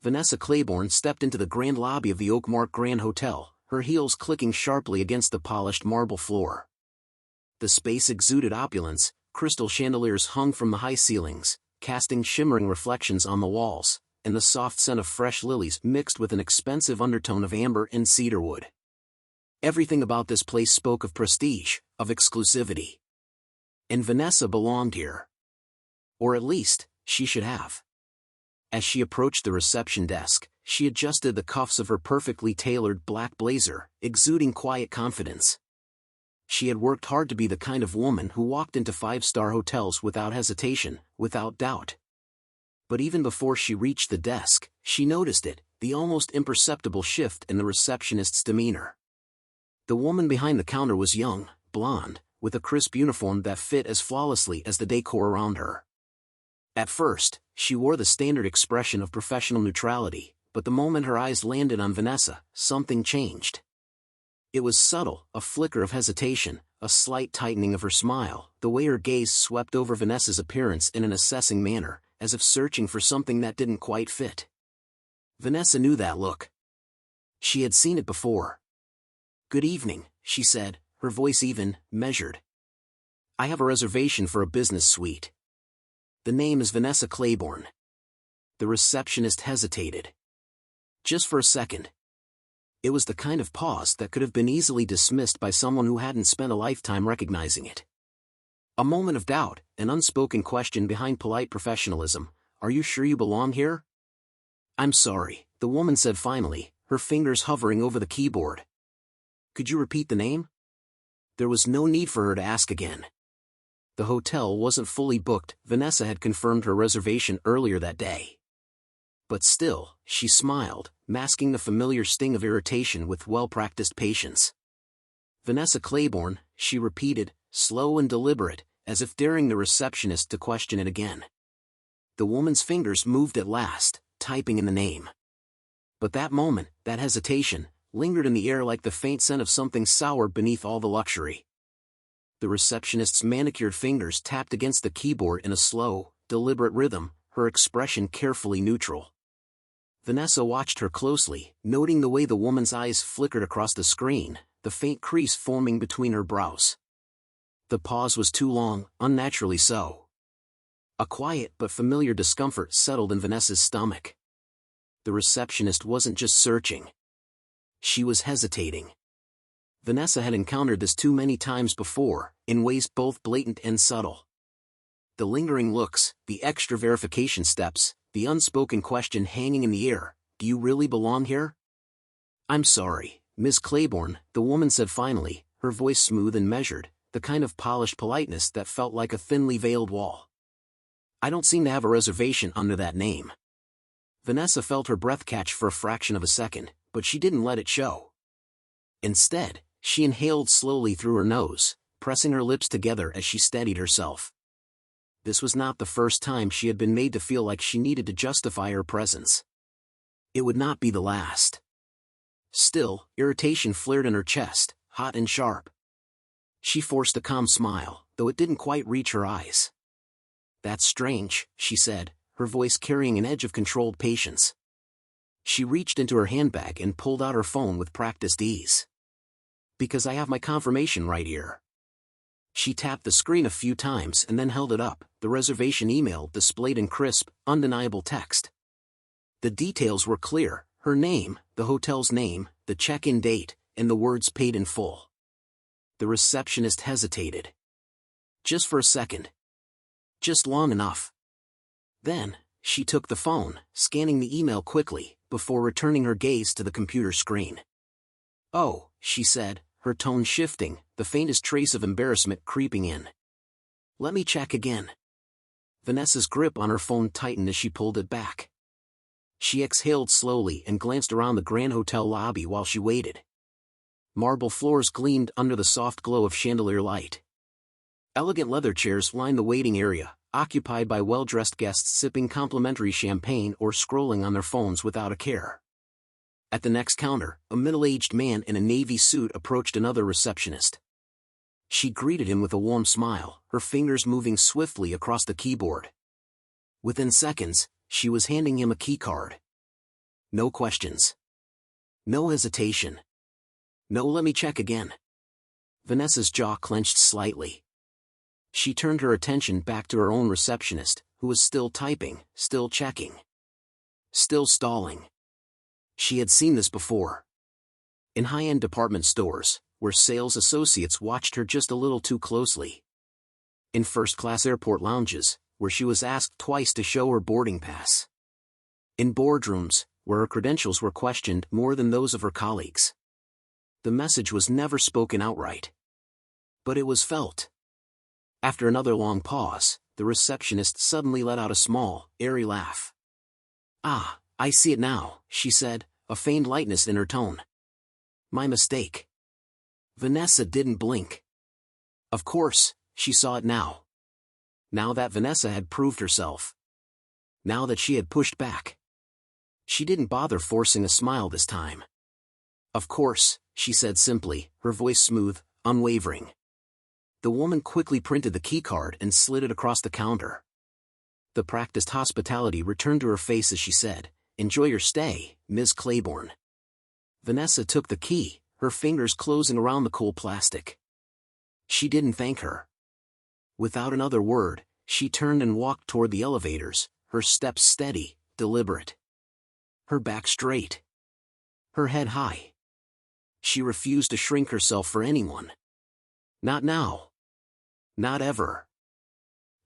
Vanessa Claiborne stepped into the grand lobby of the Oakmark Grand Hotel, her heels clicking sharply against the polished marble floor. The space exuded opulence, crystal chandeliers hung from the high ceilings, casting shimmering reflections on the walls, and the soft scent of fresh lilies mixed with an expensive undertone of amber and cedarwood. Everything about this place spoke of prestige, of exclusivity. And Vanessa belonged here. Or at least, she should have. As she approached the reception desk, she adjusted the cuffs of her perfectly tailored black blazer, exuding quiet confidence. She had worked hard to be the kind of woman who walked into five-star hotels without hesitation, without doubt. But even before she reached the desk, she noticed it, the almost imperceptible shift in the receptionist's demeanor. The woman behind the counter was young, blonde, with a crisp uniform that fit as flawlessly as the decor around her. At first, she wore the standard expression of professional neutrality, but the moment her eyes landed on Vanessa, something changed. It was subtle, a flicker of hesitation, a slight tightening of her smile, the way her gaze swept over Vanessa's appearance in an assessing manner, as if searching for something that didn't quite fit. Vanessa knew that look. She had seen it before. "Good evening," she said, her voice even, measured. "I have a reservation for a business suite." The name is Vanessa Claiborne. The receptionist hesitated. Just for a second. It was the kind of pause that could have been easily dismissed by someone who hadn't spent a lifetime recognizing it. A moment of doubt, an unspoken question behind polite professionalism. "Are you sure you belong here?" "I'm sorry," the woman said finally, her fingers hovering over the keyboard. "Could you repeat the name?" There was no need for her to ask again. The hotel wasn't fully booked, Vanessa had confirmed her reservation earlier that day. But still, she smiled, masking the familiar sting of irritation with well-practiced patience. "Vanessa Claiborne," she repeated, slow and deliberate, as if daring the receptionist to question it again. The woman's fingers moved at last, typing in the name. But that moment, that hesitation, lingered in the air like the faint scent of something sour beneath all the luxury. The receptionist's manicured fingers tapped against the keyboard in a slow, deliberate rhythm, her expression carefully neutral. Vanessa watched her closely, noting the way the woman's eyes flickered across the screen, the faint crease forming between her brows. The pause was too long, unnaturally so. A quiet but familiar discomfort settled in Vanessa's stomach. The receptionist wasn't just searching. She was hesitating. Vanessa had encountered this too many times before, in ways both blatant and subtle. The lingering looks, the extra verification steps, the unspoken question hanging in the air, "Do you really belong here?" "I'm sorry, Miss Claiborne," the woman said finally, her voice smooth and measured, the kind of polished politeness that felt like a thinly veiled wall. "I don't seem to have a reservation under that name." Vanessa felt her breath catch for a fraction of a second, but she didn't let it show. Instead, she inhaled slowly through her nose, pressing her lips together as she steadied herself. This was not the first time she had been made to feel like she needed to justify her presence. It would not be the last. Still, irritation flared in her chest, hot and sharp. She forced a calm smile, though it didn't quite reach her eyes. "That's strange," she said, her voice carrying an edge of controlled patience. She reached into her handbag and pulled out her phone with practiced ease. "Because I have my confirmation right here." She tapped the screen a few times and then held it up, the reservation email displayed in crisp, undeniable text. The details were clear, her name, the hotel's name, the check-in date, and the words "paid in full." The receptionist hesitated. Just for a second. Just long enough. Then, she took the phone, scanning the email quickly, before returning her gaze to the computer screen. "Oh," she said, her tone shifting, the faintest trace of embarrassment creeping in. "Let me check again." Vanessa's grip on her phone tightened as she pulled it back. She exhaled slowly and glanced around the Grand Hotel lobby while she waited. Marble floors gleamed under the soft glow of chandelier light. Elegant leather chairs lined the waiting area, occupied by well-dressed guests sipping complimentary champagne or scrolling on their phones without a care. At the next counter, a middle-aged man in a navy suit approached another receptionist. She greeted him with a warm smile, her fingers moving swiftly across the keyboard. Within seconds, she was handing him a key card. No questions. No hesitation. No let me check again. Vanessa's jaw clenched slightly. She turned her attention back to her own receptionist, who was still typing, still checking. Still stalling. She had seen this before. In high-end department stores, where sales associates watched her just a little too closely. In first-class airport lounges, where she was asked twice to show her boarding pass. In boardrooms, where her credentials were questioned more than those of her colleagues. The message was never spoken outright. But it was felt. After another long pause, the receptionist suddenly let out a small, airy laugh. "Ah, I see it now," she said, a feigned lightness in her tone. "My mistake." Vanessa didn't blink. Of course, she saw it now. Now that Vanessa had proved herself. Now that she had pushed back. She didn't bother forcing a smile this time. "Of course," she said simply, her voice smooth, unwavering. The woman quickly printed the keycard and slid it across the counter. The practiced hospitality returned to her face as she said, "Enjoy your stay, Ms. Claiborne." Vanessa took the key, her fingers closing around the cool plastic. She didn't thank her. Without another word, she turned and walked toward the elevators, her steps steady, deliberate. Her back straight. Her head high. She refused to shrink herself for anyone. Not now. Not ever.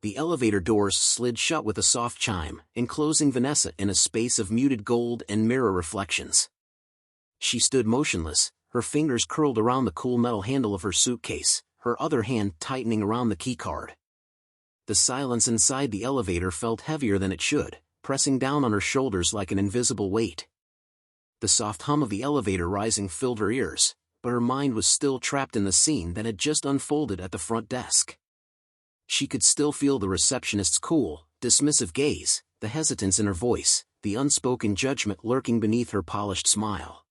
The elevator doors slid shut with a soft chime, enclosing Vanessa in a space of muted gold and mirror reflections. She stood motionless, her fingers curled around the cool metal handle of her suitcase, her other hand tightening around the keycard. The silence inside the elevator felt heavier than it should, pressing down on her shoulders like an invisible weight. The soft hum of the elevator rising filled her ears, but her mind was still trapped in the scene that had just unfolded at the front desk. She could still feel the receptionist's cool, dismissive gaze, the hesitance in her voice, the unspoken judgment lurking beneath her polished smile.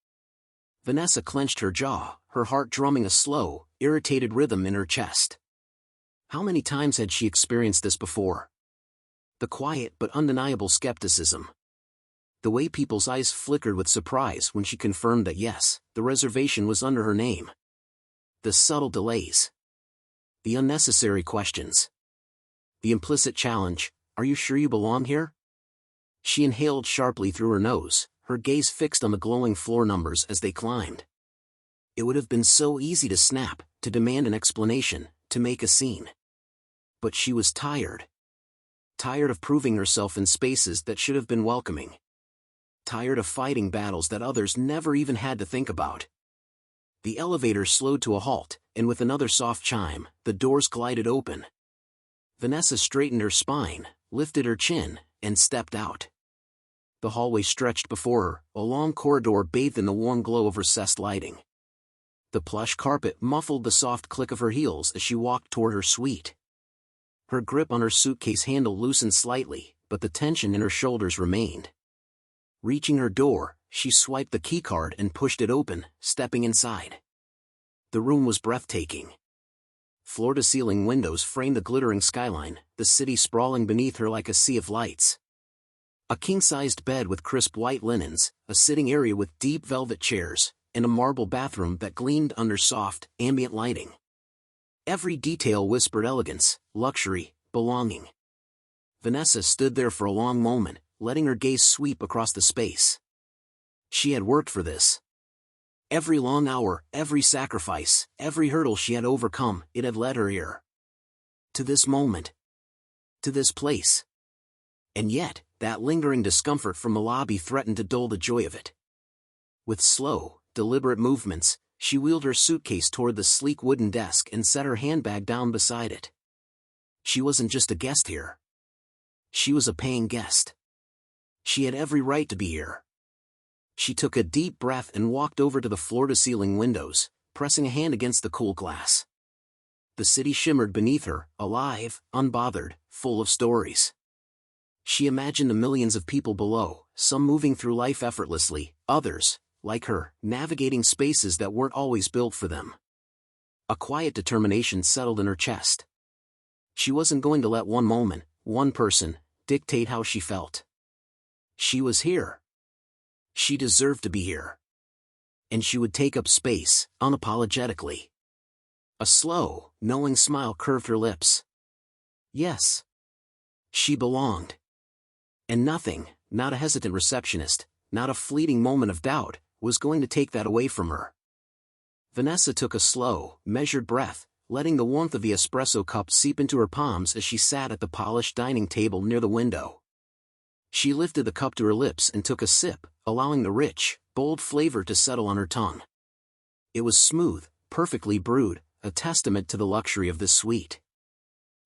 Vanessa clenched her jaw, her heart drumming a slow, irritated rhythm in her chest. How many times had she experienced this before? The quiet but undeniable skepticism. The way people's eyes flickered with surprise when she confirmed that yes, the reservation was under her name. The subtle delays. The unnecessary questions. The implicit challenge, "Are you sure you belong here?" She inhaled sharply through her nose, her gaze fixed on the glowing floor numbers as they climbed. It would have been so easy to snap, to demand an explanation, to make a scene. But she was tired. Tired of proving herself in spaces that should have been welcoming. Tired of fighting battles that others never even had to think about. The elevator slowed to a halt, and with another soft chime, the doors glided open. Vanessa straightened her spine, lifted her chin, and stepped out. The hallway stretched before her, a long corridor bathed in the warm glow of recessed lighting. The plush carpet muffled the soft click of her heels as she walked toward her suite. Her grip on her suitcase handle loosened slightly, but the tension in her shoulders remained. Reaching her door, she swiped the keycard and pushed it open, stepping inside. The room was breathtaking. Floor-to-ceiling windows framed the glittering skyline, the city sprawling beneath her like a sea of lights. A king-sized bed with crisp white linens, a sitting area with deep velvet chairs, and a marble bathroom that gleamed under soft, ambient lighting. Every detail whispered elegance, luxury, belonging. Vanessa stood there for a long moment, letting her gaze sweep across the space. She had worked for this. Every long hour, every sacrifice, every hurdle she had overcome, it had led her here. To this moment. To this place. And yet, that lingering discomfort from the lobby threatened to dull the joy of it. With slow, deliberate movements, she wheeled her suitcase toward the sleek wooden desk and set her handbag down beside it. She wasn't just a guest here. She was a paying guest. She had every right to be here. She took a deep breath and walked over to the floor-to-ceiling windows, pressing a hand against the cool glass. The city shimmered beneath her, alive, unbothered, full of stories. She imagined the millions of people below, some moving through life effortlessly, others, like her, navigating spaces that weren't always built for them. A quiet determination settled in her chest. She wasn't going to let one moment, one person, dictate how she felt. She was here. She deserved to be here. And she would take up space, unapologetically. A slow, knowing smile curved her lips. Yes. She belonged. And nothing, not a hesitant receptionist, not a fleeting moment of doubt, was going to take that away from her. Vanessa took a slow, measured breath, letting the warmth of the espresso cup seep into her palms as she sat at the polished dining table near the window. She lifted the cup to her lips and took a sip, allowing the rich, bold flavor to settle on her tongue. It was smooth, perfectly brewed, a testament to the luxury of this sweet.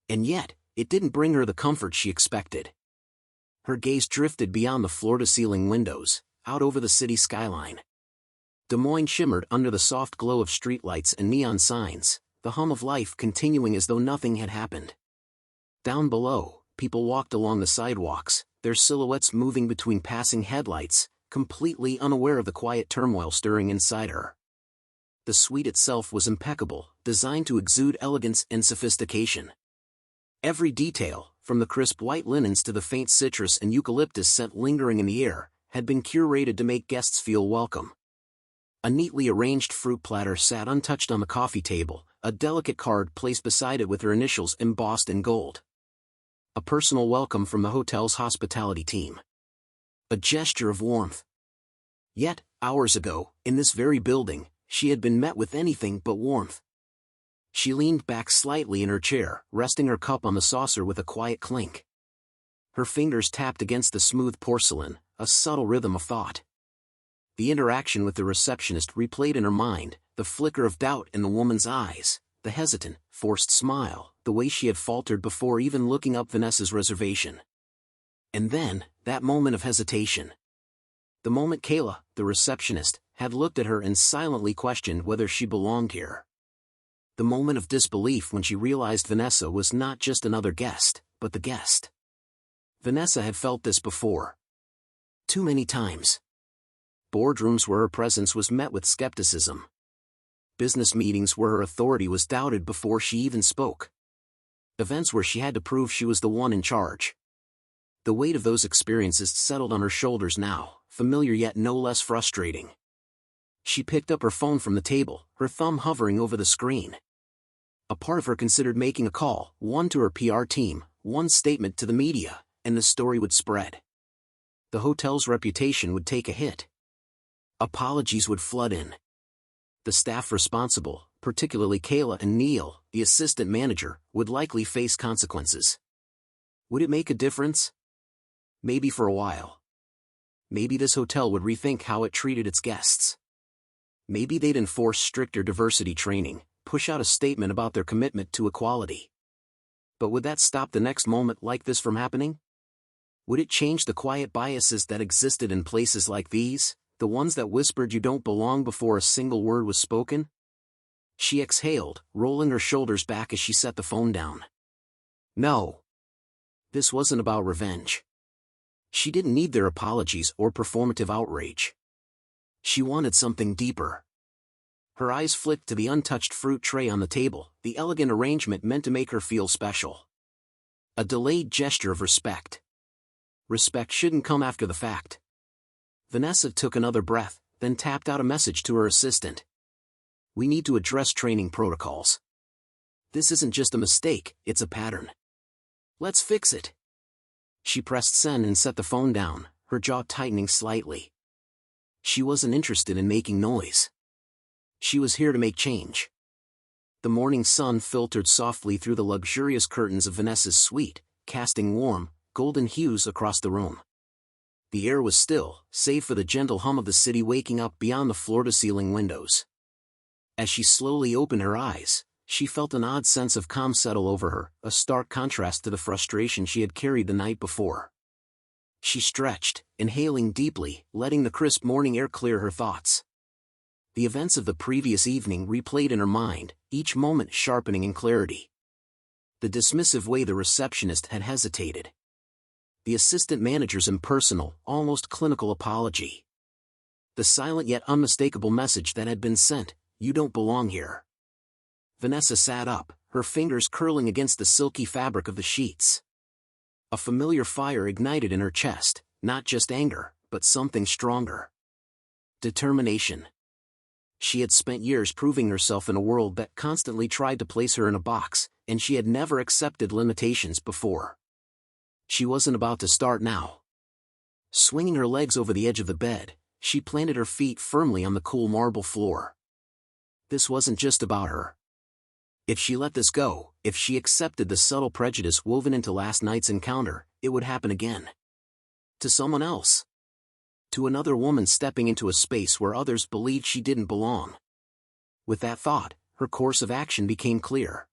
And yet, it didn't bring her the comfort she expected. Her gaze drifted beyond the floor-to-ceiling windows, out over the city skyline. Des Moines shimmered under the soft glow of streetlights and neon signs, the hum of life continuing as though nothing had happened. Down below, people walked along the sidewalks, their silhouettes moving between passing headlights, completely unaware of the quiet turmoil stirring inside her. The suite itself was impeccable, designed to exude elegance and sophistication. Every detail, from the crisp white linens to the faint citrus and eucalyptus scent lingering in the air, had been curated to make guests feel welcome. A neatly arranged fruit platter sat untouched on the coffee table, a delicate card placed beside it with her initials embossed in gold. A personal welcome from the hotel's hospitality team. A gesture of warmth. Yet, hours ago, in this very building, she had been met with anything but warmth. She leaned back slightly in her chair, resting her cup on the saucer with a quiet clink. Her fingers tapped against the smooth porcelain, a subtle rhythm of thought. The interaction with the receptionist replayed in her mind, the flicker of doubt in the woman's eyes, the hesitant, forced smile, the way she had faltered before even looking up Vanessa's reservation. And then, that moment of hesitation. The moment Kayla, the receptionist, had looked at her and silently questioned whether she belonged here. The moment of disbelief when she realized Vanessa was not just another guest, but the guest. Vanessa had felt this before. Too many times. Boardrooms where her presence was met with skepticism. Business meetings where her authority was doubted before she even spoke. Events where she had to prove she was the one in charge. The weight of those experiences settled on her shoulders now, familiar yet no less frustrating. She picked up her phone from the table, her thumb hovering over the screen. A part of her considered making a call, one to her PR team, one statement to the media, and the story would spread. The hotel's reputation would take a hit. Apologies would flood in. The staff responsible, particularly Kayla and Neil, the assistant manager, would likely face consequences. Would it make a difference? Maybe for a while. Maybe this hotel would rethink how it treated its guests. Maybe they'd enforce stricter diversity training, push out a statement about their commitment to equality. But would that stop the next moment like this from happening? Would it change the quiet biases that existed in places like these, the ones that whispered you don't belong before a single word was spoken? She exhaled, rolling her shoulders back as she set the phone down. No. This wasn't about revenge. She didn't need their apologies or performative outrage. She wanted something deeper. Her eyes flicked to the untouched fruit tray on the table, the elegant arrangement meant to make her feel special. A delayed gesture of respect. Respect shouldn't come after the fact. Vanessa took another breath, then tapped out a message to her assistant. We need to address training protocols. This isn't just a mistake, it's a pattern. Let's fix it. She pressed send and set the phone down, her jaw tightening slightly. She wasn't interested in making noise. She was here to make change. The morning sun filtered softly through the luxurious curtains of Vanessa's suite, casting warm, golden hues across the room. The air was still, save for the gentle hum of the city waking up beyond the floor-to-ceiling windows. As she slowly opened her eyes, she felt an odd sense of calm settle over her, a stark contrast to the frustration she had carried the night before. She stretched, inhaling deeply, letting the crisp morning air clear her thoughts. The events of the previous evening replayed in her mind, each moment sharpening in clarity. The dismissive way the receptionist had hesitated. The assistant manager's impersonal, almost clinical apology. The silent yet unmistakable message that had been sent, you don't belong here. Vanessa sat up, her fingers curling against the silky fabric of the sheets. A familiar fire ignited in her chest, not just anger, but something stronger. Determination. She had spent years proving herself in a world that constantly tried to place her in a box, and she had never accepted limitations before. She wasn't about to start now. Swinging her legs over the edge of the bed, she planted her feet firmly on the cool marble floor. This wasn't just about her. If she let this go, if she accepted the subtle prejudice woven into last night's encounter, it would happen again. To someone else. To another woman stepping into a space where others believed she didn't belong. With that thought, her course of action became clear.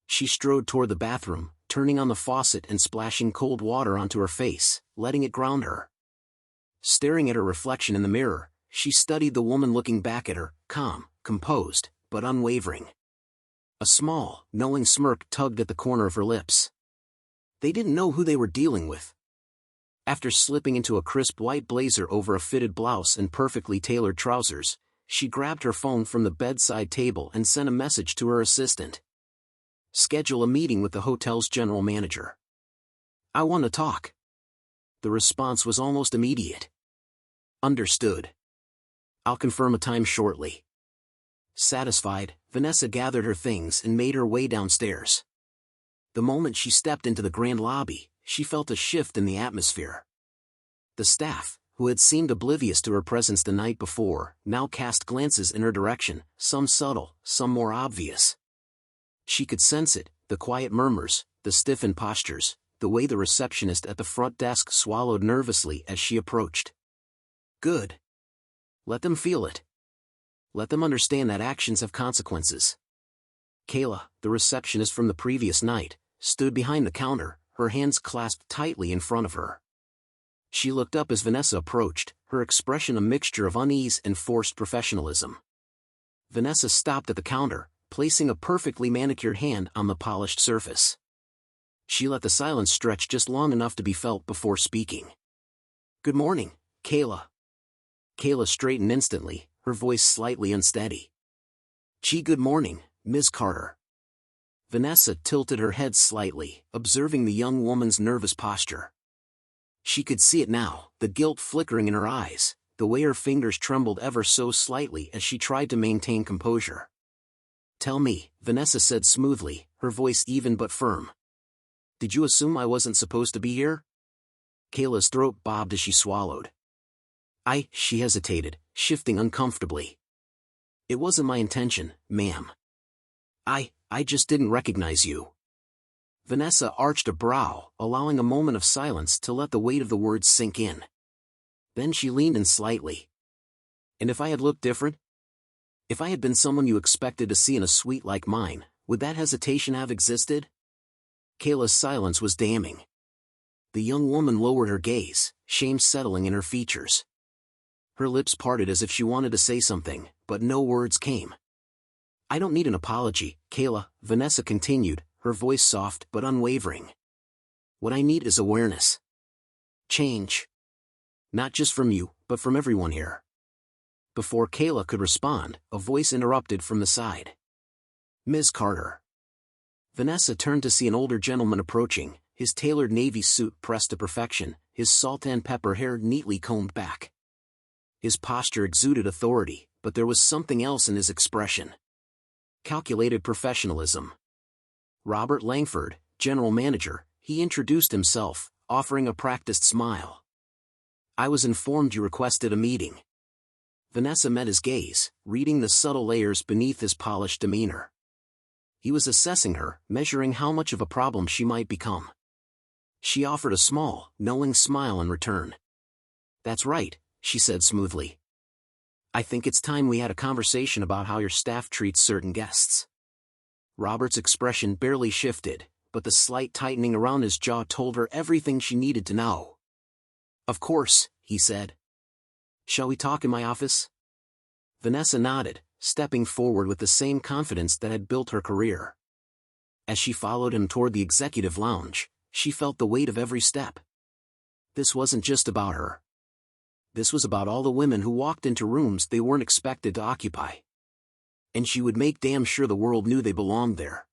She strode toward the bathroom, turning on the faucet and splashing cold water onto her face, letting it ground her. Staring at her reflection in the mirror, she studied the woman looking back at her, calm, composed, but unwavering. A small, knowing smirk tugged at the corner of her lips. They didn't know who they were dealing with. After slipping into a crisp white blazer over a fitted blouse and perfectly tailored trousers, she grabbed her phone from the bedside table and sent a message to her assistant. Schedule a meeting with the hotel's general manager. I want to talk. The response was almost immediate. Understood. I'll confirm a time shortly. Satisfied, Vanessa gathered her things and made her way downstairs. The moment she stepped into the grand lobby, she felt a shift in the atmosphere. The staff, who had seemed oblivious to her presence the night before, now cast glances in her direction, some subtle, some more obvious. She could sense it, the quiet murmurs, the stiffened postures, the way the receptionist at the front desk swallowed nervously as she approached. Good. Let them feel it. Let them understand that actions have consequences. Kayla, the receptionist from the previous night, stood behind the counter, her hands clasped tightly in front of her. She looked up as Vanessa approached, her expression a mixture of unease and forced professionalism. Vanessa stopped at the counter, placing a perfectly manicured hand on the polished surface. She let the silence stretch just long enough to be felt before speaking. Good morning, Kayla. Kayla straightened instantly, her voice slightly unsteady. Gee, good morning, Ms. Carter. Vanessa tilted her head slightly, observing the young woman's nervous posture. She could see it now, the guilt flickering in her eyes, the way her fingers trembled ever so slightly as she tried to maintain composure. Tell me, Vanessa said smoothly, her voice even but firm. Did you assume I wasn't supposed to be here? Kayla's throat bobbed as she swallowed. She hesitated, shifting uncomfortably. It wasn't my intention, ma'am. I just didn't recognize you. Vanessa arched a brow, allowing a moment of silence to let the weight of the words sink in. Then she leaned in slightly. And if I had looked different? If I had been someone you expected to see in a suite like mine, would that hesitation have existed? Kayla's silence was damning. The young woman lowered her gaze, shame settling in her features. Her lips parted as if she wanted to say something, but no words came. I don't need an apology, Kayla, Vanessa continued, her voice soft but unwavering. What I need is awareness. Change. Not just from you, but from everyone here. Before Kayla could respond, a voice interrupted from the side. Ms. Carter. Vanessa turned to see an older gentleman approaching, his tailored navy suit pressed to perfection, his salt and pepper hair neatly combed back. His posture exuded authority, but there was something else in his expression. Calculated professionalism. Robert Langford, general manager, he introduced himself, offering a practiced smile. I was informed you requested a meeting. Vanessa met his gaze, reading the subtle layers beneath his polished demeanor. He was assessing her, measuring how much of a problem she might become. She offered a small, knowing smile in return. That's right, she said smoothly. I think it's time we had a conversation about how your staff treats certain guests. Robert's expression barely shifted, but the slight tightening around his jaw told her everything she needed to know. Of course, he said. Shall we talk in my office? Vanessa nodded, stepping forward with the same confidence that had built her career. As she followed him toward the executive lounge, she felt the weight of every step. This wasn't just about her. This was about all the women who walked into rooms they weren't expected to occupy. And she would make damn sure the world knew they belonged there.